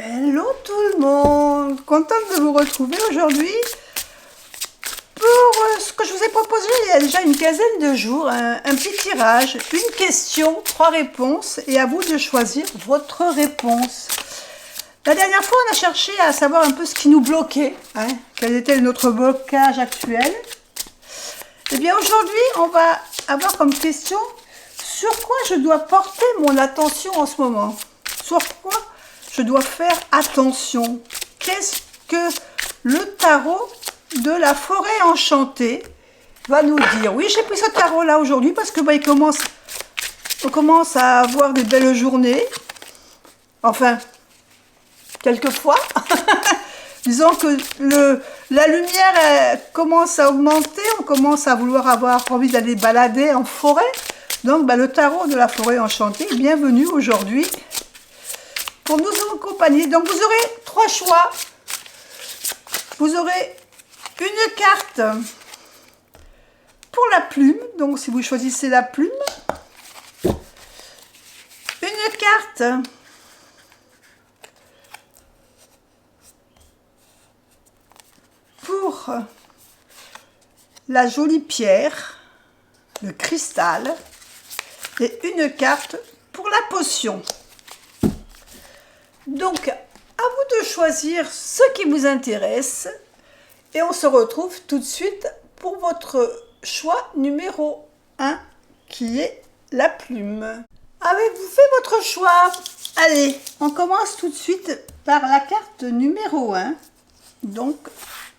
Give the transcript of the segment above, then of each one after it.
Hello tout le monde, contente de vous retrouver aujourd'hui pour ce que je vous ai proposé il y a déjà une quinzaine de jours, un petit tirage, une question, 3 réponses et à vous de choisir votre réponse. La dernière fois on a cherché à savoir un peu ce qui nous bloquait, quel était notre blocage actuel. Et bien aujourd'hui on va avoir comme question sur quoi je dois porter mon attention en ce moment, sur quoi je dois faire attention. Qu'est-ce que le tarot de la forêt enchantée va nous dire? Oui, j'ai pris ce tarot là aujourd'hui parce que on commence à avoir des belles journées. Enfin, quelquefois. Disons que la lumière commence à augmenter, on commence à vouloir avoir envie d'aller balader en forêt. Donc le tarot de la forêt enchantée, bienvenue aujourd'hui pour nous accompagner. Donc vous aurez 3 choix. Vous aurez une carte pour la plume, donc si vous choisissez la plume. Une carte pour la jolie pierre, le cristal, et une carte pour la potion. Donc, à vous de choisir ce qui vous intéresse et on se retrouve tout de suite pour votre choix numéro 1 qui est la plume. Avez-vous fait votre choix? Allez, on commence tout de suite par la carte numéro 1. Donc,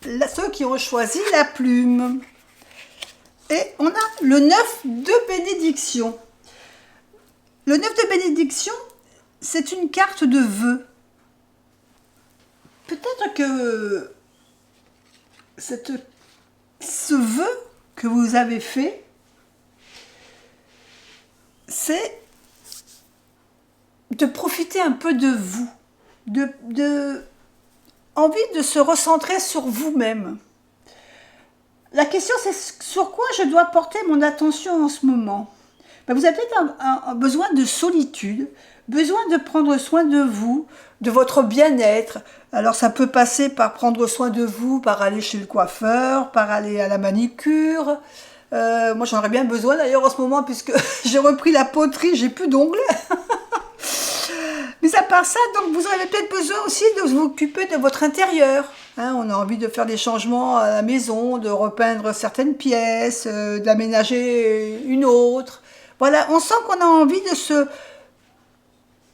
ceux qui ont choisi la plume. Et on a le 9 de bénédiction. Le 9 de bénédiction, c'est une carte de vœux. Peut-être que ce vœu que vous avez fait, c'est de profiter un peu de vous, envie de se recentrer sur vous-même. La question, c'est sur quoi je dois porter mon attention en ce moment. Vous avez peut-être un besoin de solitude, besoin de prendre soin de vous, de votre bien-être. Alors ça peut passer par prendre soin de vous, par aller chez le coiffeur, par aller à la manicure. Moi j'en aurais bien besoin d'ailleurs en ce moment puisque j'ai repris la poterie, j'ai plus d'ongles. Mais à part ça, donc vous avez peut-être besoin aussi de vous occuper de votre intérieur. On a envie de faire des changements à la maison, de repeindre certaines pièces, d'aménager une autre. Voilà, on sent qu'on a envie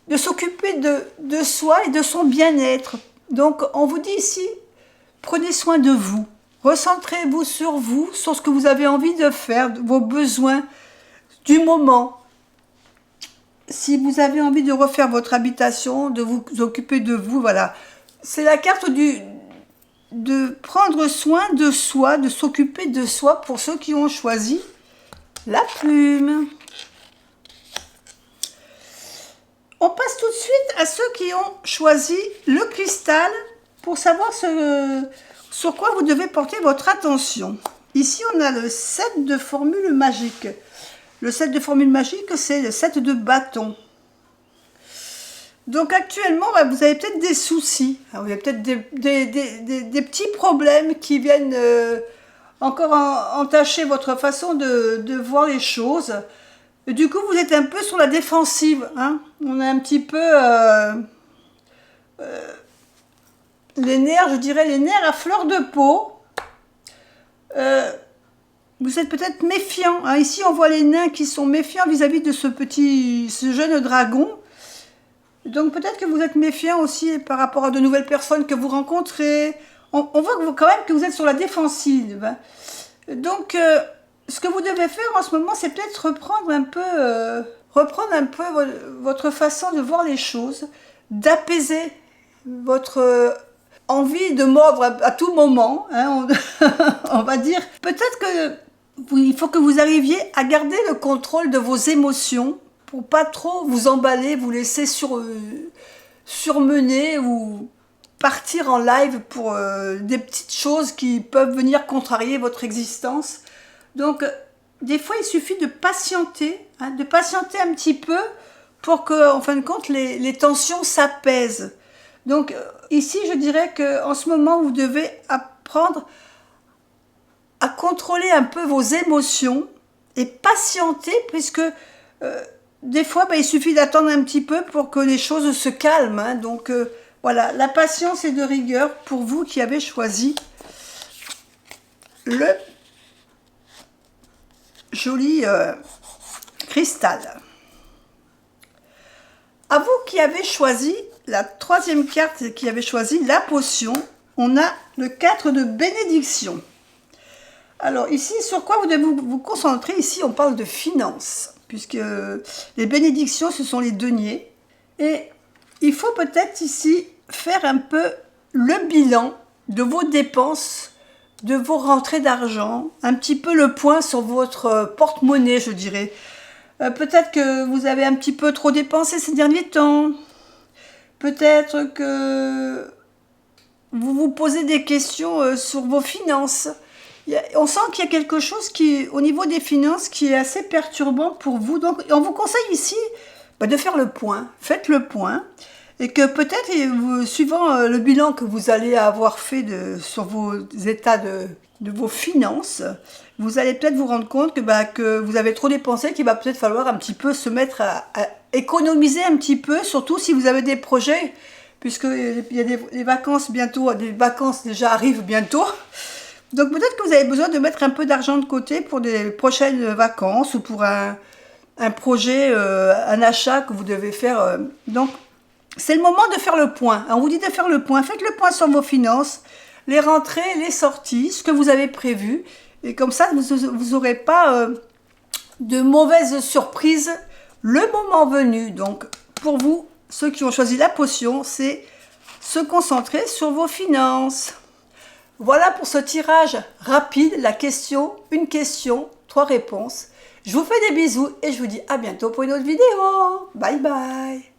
de s'occuper de soi et de son bien-être. Donc, on vous dit ici, prenez soin de vous. Recentrez-vous, sur ce que vous avez envie de faire, vos besoins du moment. Si vous avez envie de refaire votre habitation, de vous occuper de vous, voilà. C'est la carte de prendre soin de soi, de s'occuper de soi pour ceux qui ont choisi la plume. On passe tout de suite à ceux qui ont choisi le cristal pour savoir sur quoi vous devez porter votre attention. Ici, on a le 7 de formules magiques. Le 7 de formules magiques, c'est le 7 de bâton. Donc actuellement, vous avez peut-être des soucis. Vous avez peut-être des petits problèmes qui viennent encore entacher votre façon de voir les choses. Et du coup, vous êtes un peu sur la défensive. On a un petit peu les nerfs, je dirais, les nerfs à fleur de peau. Vous êtes peut-être méfiant. Ici, on voit les nains qui sont méfiants vis-à-vis de ce jeune dragon. Donc peut-être que vous êtes méfiant aussi par rapport à de nouvelles personnes que vous rencontrez. On voit quand même que vous êtes sur la défensive. Donc, ce que vous devez faire en ce moment, c'est peut-être reprendre un peu votre façon de voir les choses, d'apaiser votre envie de mordre à tout moment. On va dire. Peut-être il faut que vous arriviez à garder le contrôle de vos émotions pour pas trop vous emballer, vous laisser surmener ou partir en live pour des petites choses qui peuvent venir contrarier votre existence. Donc, des fois, il suffit de patienter un petit peu pour que, en fin de compte, les tensions s'apaisent. Donc ici, je dirais qu'en ce moment, vous devez apprendre à contrôler un peu vos émotions et patienter, puisque des fois, il suffit d'attendre un petit peu pour que les choses se calment. Hein. Donc voilà, la patience est de rigueur pour vous qui avez choisi le joli cristal. À vous qui avez choisi la troisième carte, qui avait choisi la potion, on a le 4 de bénédiction. Alors ici, sur quoi vous devez vous concentrer? Ici, on parle de finances, puisque les bénédictions, ce sont les deniers. Et il faut peut-être ici faire un peu le bilan de vos dépenses, de vos rentrées d'argent, un petit peu le point sur votre porte-monnaie, je dirais. Peut-être que vous avez un petit peu trop dépensé ces derniers temps. Peut-être que vous vous posez des questions sur vos finances. On sent qu'il y a quelque chose qui, au niveau des finances, qui est assez perturbant pour vous. Donc, on vous conseille ici de faire le point. Faites le point. Et que peut-être, suivant le bilan que vous allez avoir fait sur vos états de vos finances, vous allez peut-être vous rendre compte que vous avez trop dépensé, qu'il va peut-être falloir un petit peu se mettre à économiser un petit peu, surtout si vous avez des projets, puisqu'il y a des vacances bientôt, des vacances déjà arrivent bientôt. Donc peut-être que vous avez besoin de mettre un peu d'argent de côté pour des prochaines vacances ou pour un projet, un achat que vous devez faire. Donc c'est le moment de faire le point. On vous dit de faire le point. Faites le point sur vos finances, les rentrées, les sorties, ce que vous avez prévu. Et comme ça, vous n'aurez pas de mauvaises surprises le moment venu. Donc pour vous, ceux qui ont choisi la potion, c'est se concentrer sur vos finances. Voilà pour ce tirage rapide, une question, 3 réponses. Je vous fais des bisous et je vous dis à bientôt pour une autre vidéo. Bye bye.